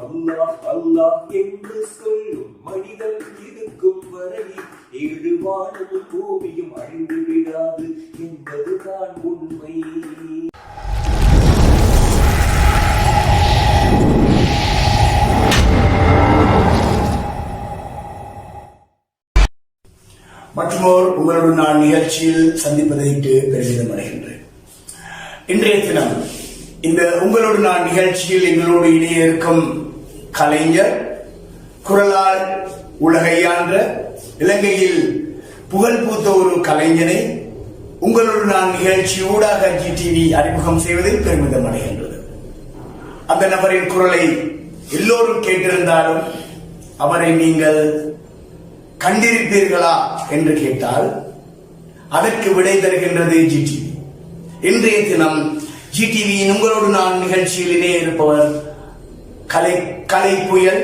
அல்லாஹ் அல்லாஹ் என்று சொல்லும் மனிதன் இருக்கும் வரை ஏழு வானமும் பூமியும் அழிந்து விடாது என்பதுதான் உண்மை. மற்றொரு உங்களோடு நான் நிகழ்ச்சியில் சந்திப்பதற்கு பெருமிதம் அடைகின்றேன். இன்றைய தினம் இந்த உங்களோடு நான் நிகழ்ச்சியில் எங்களோடு இணைய இருக்கும் கலைஞர், குரலால் உலகையான்ற இலங்கையில் புகழ் பூத்த ஒரு கலைஞனை உங்களோடு நான் நிகழ்ச்சியூடாக ஜிடிவி அறிமுகம் செய்வதில் பெருமிதம் அடைகின்றது. அந்த நபரின் குரலை எல்லோரும் கேட்டிருந்தாலும் அவரை நீங்கள் கண்டிருப்பீர்களா என்று கேட்டால் அதற்கு விடை தருகின்றது ஜிடிவி. இன்றைய தினம் ஜிடிவியின் உங்களோடு நான் நிகழ்ச்சியில் இணைய இருப்பவர் கலை புயல்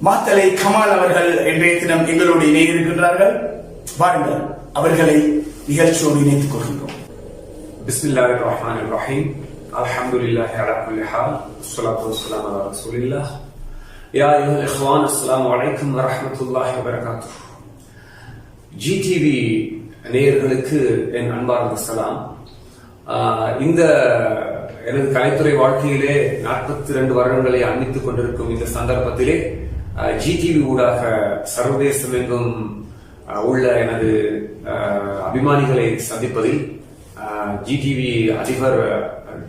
மாத்தலை கமால் அவர்கள் இன்றைய தினம் எங்களோடு இணைய இருக்கின்றார்கள். வாருங்கள், அவர்களை நிகழ்ச்சியோடு இணைத்துக் கொள்கின்றோம். பிஸ்மில்லாஹிர் ரஹ்மானிர் ரஹீம். அல்ஹம்துலில்லாஹி அலா குல்லி ஹால். ஸலாத்து வஸ்ஸலாமு அலா ரசூலில்லாஹ். யா அய்யுஹல் இஹ்வான், அஸ்ஸலாமு அலைக்கும் வரஹ்மத்துல்லாஹி வபரகாத்துஹு. ஜிடிவி நேயர்களுக்கு என் அன்பார்ந்த சலாம். இந்த எனது கலைத்துறை வாழ்க்கையிலே 42 வருடங்களை அண்மித்துக் கொண்டிருக்கும் இந்த சந்தர்ப்பத்திலே ஜிடிவி ஊடாக சர்வதேசம் எங்கும் உள்ள எனது அபிமானிகளை சந்திப்பதில் ஜிடிவி அதிபர்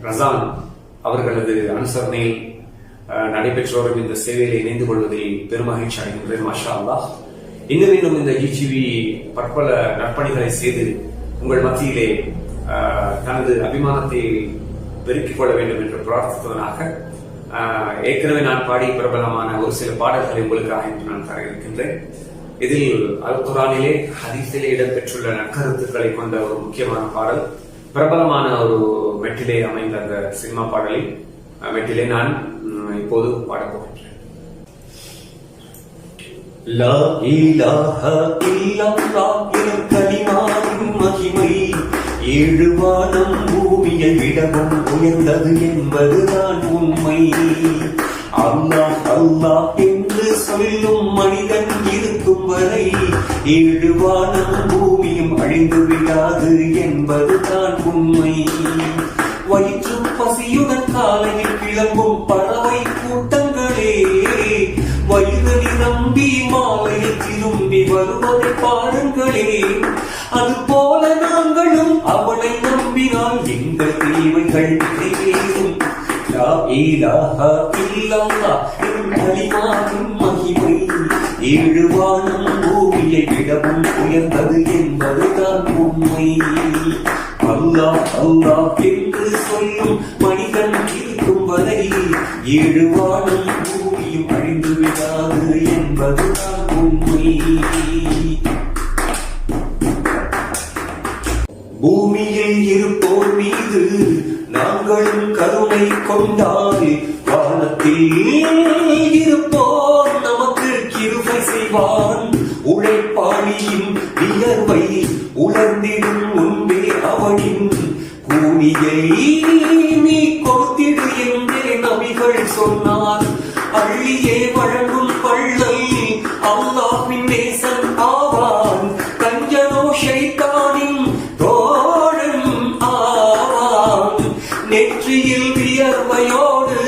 ரசான் அவர்களது அனுசரணையில் நடைபெற்று வரும் இந்த சேவையில் இணைந்து கொள்வதில் பெருமகிழ்ச்சி அடைகின்றேன். மாஷா அல்லாஹ். இன்னும் இந்த ஜிடிவி பற்பல நற்பணிகளை செய்து உங்கள் மத்தியிலே தனது அபிமானத்தை பெருக்கிக் கொள்ள வேண்டும் என்று பிரார்த்தித்தவனாக ஏற்கனவே நான் பாடி பிரபலமான ஒரு சில பாடல்களை உங்களுக்காக இன்று நான் தர இருக்கின்றேன். இதில் அல் குர்ஆனிலே ஹதீஸிலே இடம்பெற்றுள்ள நற்கருத்துக்களை கொண்ட ஒரு முக்கியமான பாடல், பிரபலமான ஒரு மெட்டிலே அமைந்த அந்த சினிமா பாடலில் மெட்டிலே நான் இப்போது பாடப்போகின்றேன். லா இலாஹா இல்லல்லாஹ் எனும் கலிமாவின் மகிமை ஏழு வானம் பூமியை விடவும் உயர்ந்தது என்பதுதான் உண்மை. அல்லாஹ் அல்லாஹ் என்று சொல்லும் மனிதன் இருக்கும் வரை ஏழு வானம் பூமியும் அழிந்து விடாது என்பதுதான் உண்மை. வயிற்று பசியுடன் காலையில் கிளம்பும் பறவை கூட்டங்களே, வயிறு நம்பி மாலையில் திரும்பி வருவதை பாருங்களே. அதுபோல நாங்களும் அவனை நம்பினால் எங்கள் தேவைகள் நிறைவேறும். லா இலாஹா இல்லல்லாஹ் எனும் கலிமாவின் மகிமை ஏழு வானம் பூமியை விடவும் உயர்ந்தது என்பதுதான் உண்மை. அல்லாஹ் அல்லாஹ் என்று சொல்லும் மனிதன் இருக்கும் வரை ஏழு வானம் பூமியும் அழிந்து விடாது என்பதுதான் உண்மை. பூமியில் இருப்போர் மீது நாங்களும் கருணை கொண்டால் வானத்தில் இருப்போர் நமக்கு கிருபை செய்வான். உழைப்பாளியின் வியர்வை உலர்ந்திடும் முன்பே அவனின் கூலியை நீ கொடுத்திடு என்றே நபிகள் சொன்னார். அள்ளியே வழங்கும் பள்ளல் அல்லாஹ்வின் நேசன் ஆவான். கஞ்சனோ ஷைத்தானின் தோழன் ஆவான். நெற்றியில் வியர்வையோடு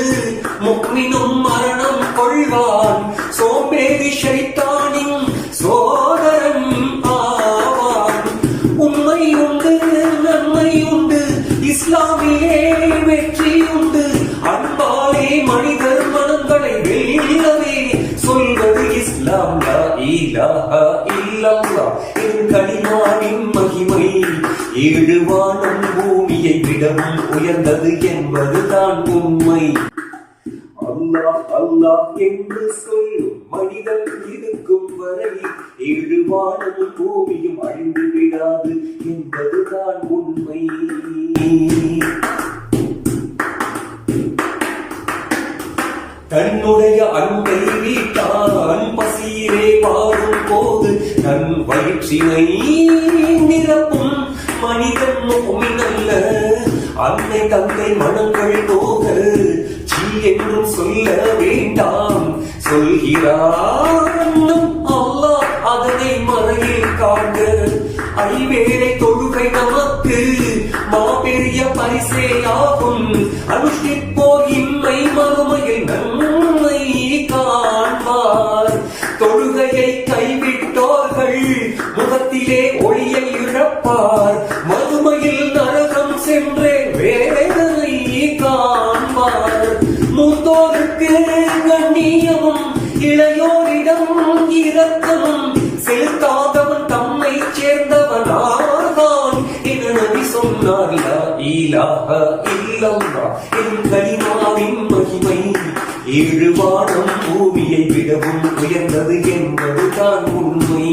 முக்மினும் மரணம் கொள்வான். சோம்பேறி ஷைத்தானின் சோதரன் ஆவான். உண்மை உண்டு, நன்மை உண்டு, இஸ்லாமிலே வெற்றி உண்டு. அன்பாலே மனிதர் மனங்களை வெல்லவே சொல்வது இஸ்லாம். லா இலாஹா இல்லல்லாஹ் எனும் கலிமாவின் மகிமை ஏழு வானம் பூமியை விடவும் உயர்ந்தது என்பதுதான் உண்மை. அல்லாஹ் அல்லாஹ் என்று சொல்லும் மனிதன் இருக்கும் வரை ஏழு வானமும் பூமியும் அழிந்து விடாது என்பதுதான் உண்மை. தன்னுடைய அன்பை வீட்டான் பசியிலே வாழும் போது தன் வயிற்றினை நிரப்பும் மனிதன் முஃமின் அல்ல. அன்னை தந்தை மனங்கள் போக என்றும் சொல்ல வேண்டாம் சொல்கிறான் அல்லாஹ் அதனை மறையில் காண்க. ஐவேளை தொழுகை நமக்கு மாபெரிய பரிசே ஆகும். அனுஷ்டிப்போர் இன்மை மறுமையில் நன்மை காண்பார். தொழுகையை கைவிட்டோர்கள் முகத்திலே ஒளியை இழப்பார். மறுமையில் நரகம் சென்றே வேதனை காண்பார். மூத்தோருக்கு கண்ணியமும் இளையோரிடம் இரக்கமும் செலுத்தாதவன் தம்மை சேர்ந்தவனாதான் என நபி சொன்னார். லா இலாஹ இல்லல்லாஹ் என் கலிமாவின் மகிமை 7 வானம் பூமியை விடவும் உயர்ந்தது என்பதுதான் உண்மை.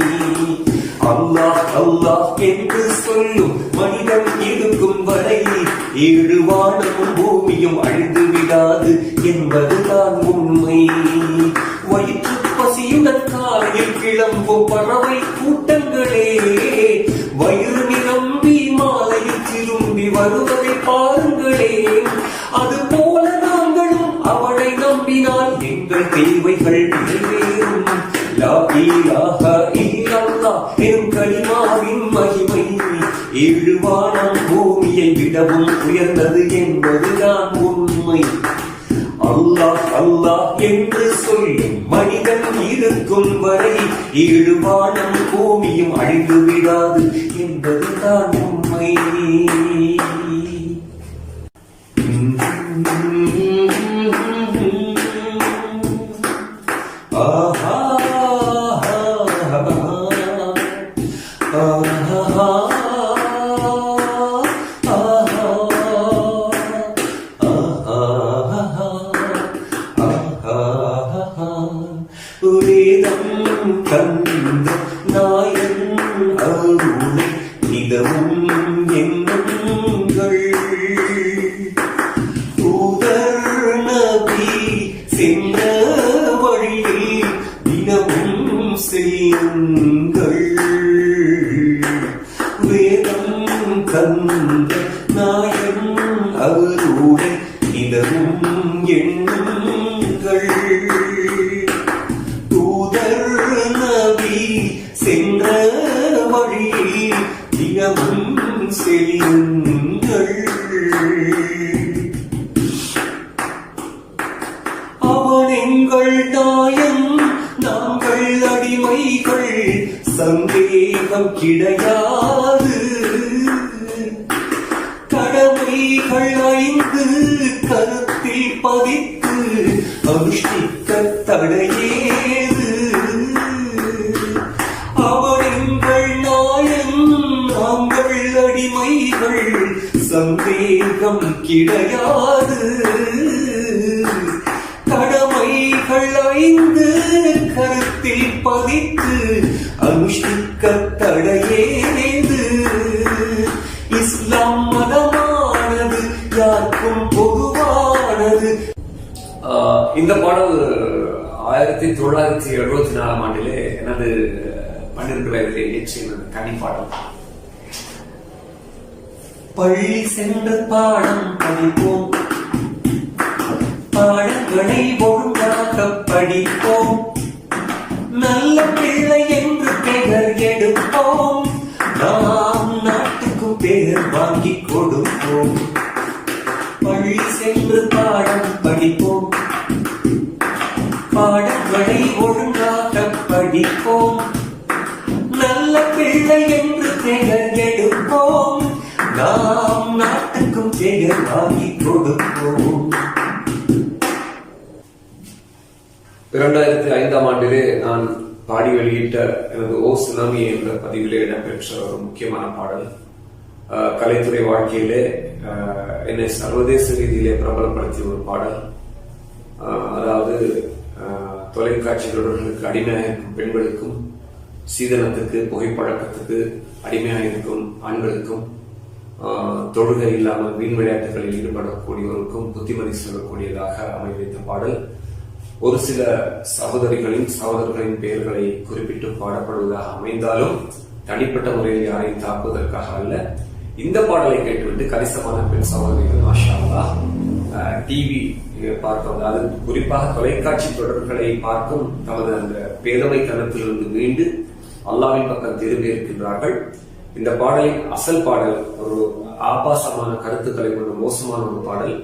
அல்லாஹ் அல்லாஹ் என்று சொல்லும் மனிதன் இருக்கும் வரை 7 வானமும் பூமியும் அழிந்து விடாது என்பதுதான் உண்மை. வயிற்று பசியுடன் காலையில் கிளம்பும் பறவை கூட்டங்களே, வயிறு நிரம்பி மாலையில் திரும்பி வருவதை பாருங்களே. அதுபோல நாங்களும் அவனை நம்பினால் எங்கள் தேவைகள் நிறைவேறும். லா இலாஹ இல்லல்லாஹ் எனும் கலிமாவின் மகிமை 7 வானம் பூமியை விடவும் உயர்ந்தது என்பதுதான் உண்மை. அல்லாஹ் அல்லாஹ் என்று சொல்லும் மனிதன் இருக்கும் வரை 7 வானம் பூமியும் அழிந்து விடாது என்பதுதான் உண்மை. ஆஹா கந்த நாயன் அருளை நிதமும் எண்ணுங்கள். தூதர் நபி சென்ற வழியில் தினமும் செய்யுங்கள். வேதம் கந்த நாயன் அருளை நிதமும் எண்ணுங்கள். சென்ற வழியில் தினமும் செல்லுங்கள். அவன் எங்கள் நாயன், நாங்கள் அடிமைகள், சந்தேகம் கிடையாது. கடமைகள் 5 கருத்தில் பதித்து அனுஷ்டிக்க தடையேது. அவனெங்கள் நாயன், நாங்கள் அடிமைகள், சந்தேகம் கிடையாது. கடமைகள் 5 கருத்தில் பதித்து அனுஷ்டிக்க தடையேது. இஸ்லாம் மதமானது யாருக்கும் பொதுவானது. இந்த பாடல் 1974 ஆண்டிலே எனது 12 வயதிலே இயற்றிய தனி பாடல். பள்ளி சென்று பாடம் படிப்போம், பாடங்களை ஒழுங்காக படிப்போம், நல்ல பிள்ளை என்று பெயர் எடுப்போம், நாம் நாட்டுக்கு பெயர் வாங்கி கொடுப்போம். பள்ளி சென்று பாடம் படிப்போம், பாடங்களை ஒழுங்காக படிப்போம், நல்ல பிள்ளை என்று பெயர் எடுப்போம், நாம் நாட்டுக்கும் பெயர் வாங்கி கொடுப்போம். 2005 ஆண்டிலே நான் பாடி வெளியிட்ட எனது ஓ சுனாமி என்ற பதிவிலே இடம்பெற்ற ஒரு முக்கியமான பாடல். கலைத்துறை வாழ்க்கையிலே என்னை சர்வதேச ரீதியிலே பிரபலப்படுத்திய ஒரு பாடல். அதாவது தொலைக்காட்சி தொடர்களுக்கு அடிமையாக இருக்கும் பெண்களுக்கும், சீதனத்துக்கு புகைப்பழக்கத்துக்கு அடிமையாக இருக்கும் ஆண்களுக்கும், தொழுகை இல்லாமல் வீண் விளையாட்டுகளில் ஈடுபடக்கூடியவருக்கும் புத்திமதி சொல்லக்கூடியதாக அமைந்த பாடல். ஒரு சில சகோதரிகளின் பெயர்களை குறிப்பிட்டு பாடப்படுவதாக அமைந்தாலும் தனிப்பட்ட முறையில் யாரையும் தாக்குவதற்காக அல்ல. இந்த பாடலை கேட்டுவிட்டு கணிசமான பெண் சகோதரிகள் மாஷா அல்லாஹ் டிவி பார்ப்பது, அது குறிப்பாக தொலைக்காட்சி தொடர்களை பார்க்கும் தமது அந்த பேதமைத்தனத்திலிருந்து மீண்டு அல்லாஹ்வின் பக்கம் திரும்பி இருக்கின்றார்கள். இந்த பாடலின் அசல் பாடல் ஒரு ஆபாசமான கருத்துக்களை கொண்ட மோசமான ஒரு பாடல்.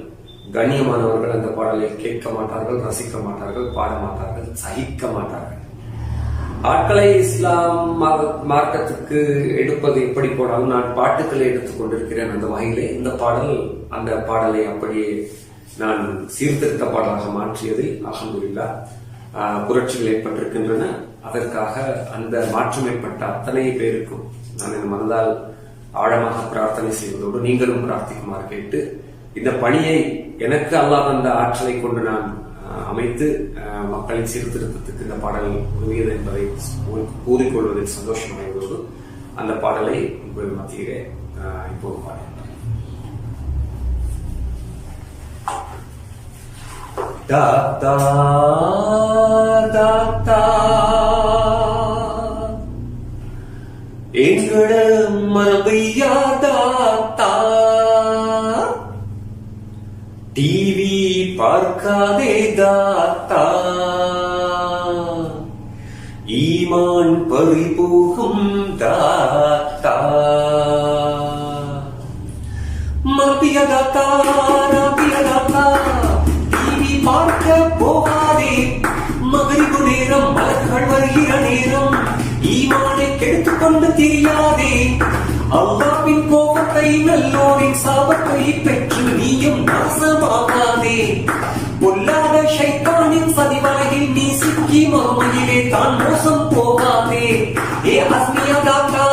கண்ணியமானவர்கள் அந்த பாடலை கேட்க மாட்டார்கள், ரசிக்க மாட்டார்கள், பாட மாட்டார்கள், சகிக்க மாட்டார்கள். ஆட்களை இஸ்லாம் மார்க்கத்துக்கு எடுப்பது எப்படி போனாலும் நான் பாட்டுக்களை எடுத்துக் கொண்டிருக்கிறேன். அந்த வகையிலே இந்த பாடல் அந்த பாடலை அப்படியே நான் சீர்திருத்த பாடலாக மாற்றியதில் அல்ஹம்துலில்லாஹ் புரட்சிகள் ஏற்பட்டிருக்கின்றன. அதற்காக அந்த மாற்றம் ஏற்பட்ட அத்தனை பேருக்கும் நான் என் மனதால் ஆழமாக பிரார்த்தனை செய்வதோடு நீங்களும் பிரார்த்திக்குமாறு கேட்டு, இந்த பணியை எனக்கு அல்லாஹ் அந்த ஆற்றலை கொண்டு நான் அமைத்து மக்களின் சீர்திருத்தத்துக்கு இந்த பாடல் உதவியது என்பதை கூறிக்கொள்வதில் சந்தோஷம் அடைவதோடு அந்த பாடலை உங்கள் மத்தியிலே இப்போது பாடுகிறேன். தாத்தா தாத்தா எங்கள மரபையா தாத்தா, டிவி பார்க்காதே தாத்தா, ஈமான் பறி போகும் தாத்தா. மரபிய தாத்தா ரபிய தாத்தா, டிவி பார்க்க போகாதே, மகரிபு நேரம் மலர்கள் வருகிற நேரம், ஈமானை கெடுத்துக் கொண்டு தெரியாதே, அல்லாஹ்வின் கோபத்தை நல்லோரின் சாபத்தை பெற்று நீயும் நாசமாகாதே, பொல்லாத ஷைத்தானின் சதிவலையில் நீ சிக்கி மறுமையிலே தான் மோசம் போகாதே. ஏ அஸ்மியா தாத்தா,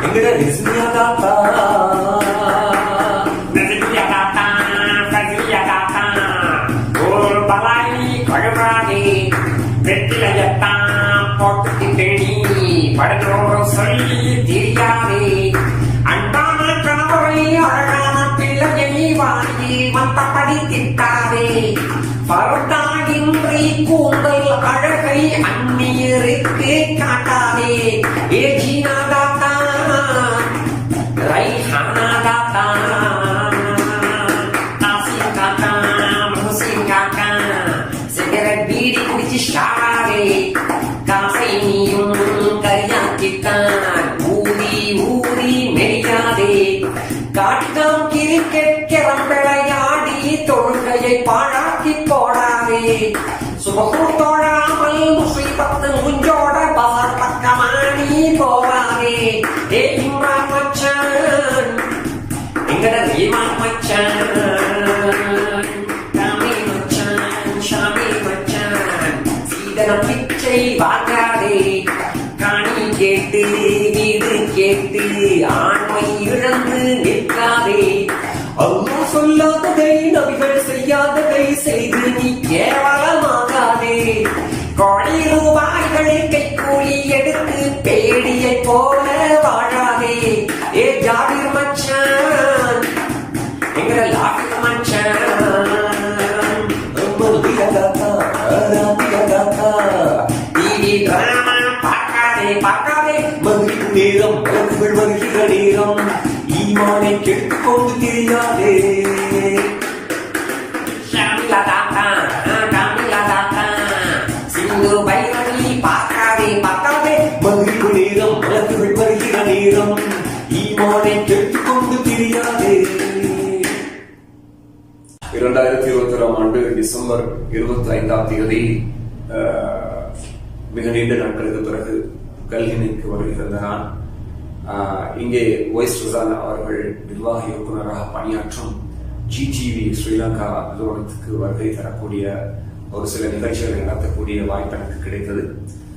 எங்கட ரிஸ்மியா தாத்தா, ஒரு பலாயி கழுவாதே, வெற்றிலையத்தான் போட்டு தேடி படுதோறும் சொல்லி தெரியாதே, அன்பான கணவரை அழகான பிள்ளையை வாங்கி மத்தபடி திட்டாதே, பருட்டாகின்றி கூந்தல் அழகை அந்நியருக்கு காட்டாதே. ஏ ஜீனா தாத்தா, ரைஹானா தாத்தா, நாசிம் தாத்தா, முஹ்சின் தாத்தா, சிகரெட் பீடி குடிச்சு ஷாரே, காசை நீயும் கரியாக்கித்தான் ஊதி ஊதி மெரியாதே, காட்டாம் கிரிக்கெட் கிரம் விளையாடி தொழுகையை பாழாக்கி போடாதே, சுபகு தோழாமல் முசீபத்து முஞ்சோட பசார் பக்கமானி போவாதே. ஏ இம்ரான் மச்சான், எங்கட ரீமான் மச்சான், காமி மச்சான், ஷாமி மச்சான், சீதனம் பிச்சை வாங்காதே, காணி கேட்டு வீடு கேட்டு ஆண்மை இழந்து நிற்காதே, அல்லாஹ் சொல்லாததை நபிகள் செய்யாததை செய்து நீ கேவலமாகாதே, கோடி ரூபாய்களை கைக்கூலி எடுத்து பேடியை போல வாழாதே. ஏ ஜாபிர் மச்சான், எங்கட லாபிர் மச்சான், மரபிய தாத்தா ரபிய தாத்தா, டிவி டிராமா பார்க்காதே பார்க்காதே, மகரிபு நேரம் மலர்கள் வருகிற நேரம், ஈமானை கெடுத்துக் கொண்டு தெரியாதே. ஷாமிலா தாத்தா, காமிலா தாத்தா, சிந்து பைரவி பார்க்காதே பார்க்காதே, மகரிபு நேரம் மலர்கள் வருகிற நேரம், ஈமானை கெடுத்துக் கொண்டு தெரியாதே. 2021ஆம் ஆண்டு டிசம்பர் 25ஆம் தேதி மிக நீண்ட நாட்களுக்கு பிறகு கல்கினிக்கு வருகின்ற நான் இங்கே ஒய்ஸ் ருசான் அவர்கள் நிர்வாக இயக்குநராக பணியாற்றும் ஜிடிவி ஸ்ரீலங்கா நிறுவனத்துக்கு வருகை தரக்கூடிய ஒரு சில நிகழ்ச்சிகளை நடத்தக்கூடிய வாய்ப்பு எனக்கு கிடைத்தது.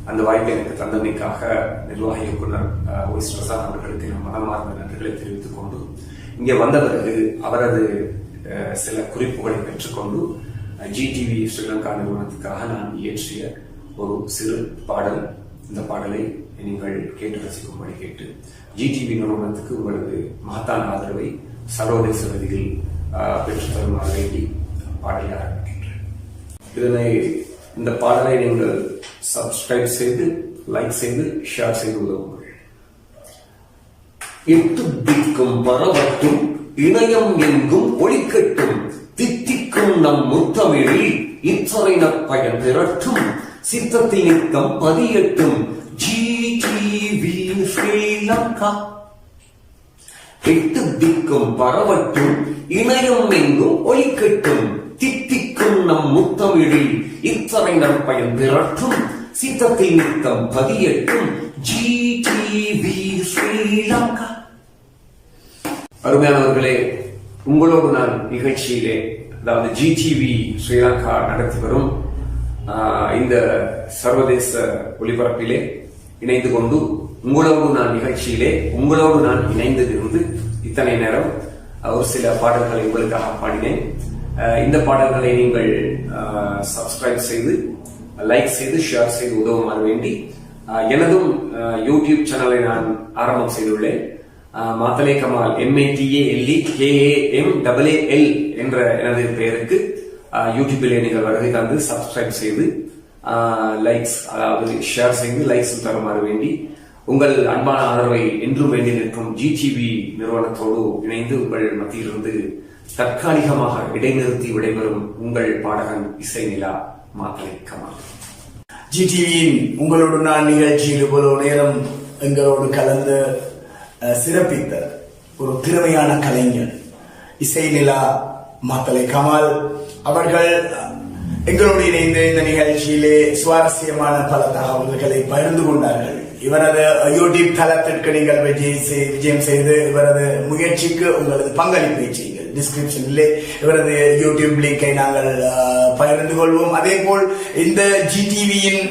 அந்த வாய்ப்பை எனக்கு தந்தமைக்காக நிர்வாக இயக்குனர் ஒய்ஸ் ருசான் அவர்களுக்கு நான் மனமார்ந்த நன்றிகளை தெரிவித்துக் கொண்டு இங்கே வந்த பிறகு அவரது சில குறிப்புகளை பெற்றுக்கொண்டு ஜிடிவி ஸ்ரீலங்கா நிறுவனத்துக்காக நான் இயற்றிய ஒரு சிறு பாடல். இந்த பாடலை நீங்கள் கேட்டு ரசிக்கும்படி கேட்டு ஜிடிவி நிறுவனத்துக்கு உங்களது மகத்தான ஆதரவை சர்வதேச ரீதியில் பெற்று தருமாறு வேண்டி பாடலை ஆரம்பிக்கின்றேன். இந்த பாடலை நீங்கள் சப்ஸ்கிரைப் செய்து லைக் செய்து ஷேர் செய்து உதவுங்கள். எட்டு திக்கும் பரவட்டும், இணையம் எங்கும் ஒளிக்கட்டும், தித்திக்கும் தித்திக்கும் நம் முத்தமிழில் இத்தொலைநற் பயன் திரட்டும் சித்தத்தில் நிற்கம் பதியட்டும் ஜிடிவி ஸ்ரீலங்கா. எட்டு திக்கும் பரவட்டும் இணையம் எங்கும் ஒலிக்கட்டும் தித்திக்கும் நம் முத்தமிழில் இத்தொலைநற் பயன் திரட்டும் சித்தத்தில் நிற்கம் பதியட்டும் ஜிடிவி ஸ்ரீலங்கா. அருமையானவர்களே, உங்களோடு நான் நிகழ்ச்சியிலே, அதாவது ஜிடிவி ஸ்ரீலங்கா நடத்தி வரும் இந்த சர்வதேச ஒளிபரப்பிலே இணைந்து கொண்டு உங்களோடு நான் நிகழ்ச்சியிலே உங்களோடு நான் இணைந்திருந்து இத்தனை நேரம் ஒரு சில பாடல்களை உங்களுக்காக பாடினேன். இந்த பாடல்களை நீங்கள் சப்ஸ்கிரைப் செய்து, லைக் செய்து, ஷேர் செய்து உதவுமாறு வேண்டி எனதும் யூடியூப் சேனலை நான் ஆரம்பம் செய்துள்ளேன். மாத்தலே கமால் MATLEKAMAAL என்ற எனது பெயருக்கு யூடியூபிலே நீங்கள் வருகை தந்து சப்ஸ்கிரைப் செய்து லைக்ஸ், அதாவது ஷேர் செய்து லைக்ஸ் தருமாறு வேண்டி உங்கள் அன்பான ஆதரவை என்றும் வேண்டி நிற்கும் ஜிடிவி நிறுவனத்தோடு இணைந்து உங்கள் மத்தியிலிருந்து தற்காலிகமாக இடைநிறுத்தி விடைபெறும் உங்கள் பாடகன் இசை நிலா மாத்தலே கமால். ஜிடிவியின் உங்களோடு நான் நிகழ்ச்சியில் இவ்வளவு நேரம் எங்களோடு கலந்து சிறப்பித்த ஒரு திறமையான கலைஞர் இசை நிலா மாத்தலை கமால் அவர்கள் எங்களோடு இணைந்து இந்த நிகழ்ச்சியிலே சுவாரஸ்யமான பல தகவல்களை பகிர்ந்து கொண்டார்கள். இவரது யூடியூப் தளத்திற்கு நீங்கள் விஜயம் செய்து இவரது முயற்சிக்கு உங்களது பங்களிப்பை செய்யுங்கள். டிஸ்கிரிப்ஷனிலே இவரது யூடியூப் லிங்கை நாங்கள் பகிர்ந்து கொள்வோம். அதே போல் இந்த ஜிடிவியின்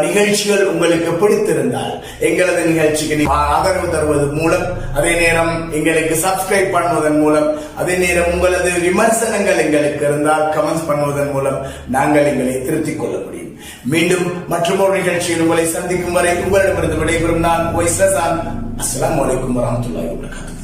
நிகழ்ச்சிகள் உங்களுக்கு பிடித்திருந்தால் எங்களது நிகழ்ச்சிக்கு ஆதரவு தருவது மூலம், அதே நேரம் எங்களுக்கு சப்ஸ்கிரைப் பண்ணுவதன் மூலம், அதே நேரம் உங்களது விமர்சனங்கள் எங்களுக்கு இருந்தால் கமெண்ட்ஸ் பண்ணுவதன் மூலம் நாங்கள் எங்களை திருத்திக் கொள்ள முடியும். மீண்டும் மற்றொரு நிகழ்ச்சியில் உங்களை சந்திக்கும் வரை உங்களிடமிருந்து விடைபெறும் நான். அஸ்ஸலாமு அலைக்கும் வரஹ்மத்துல்லாஹி வபரகாத்துஹு.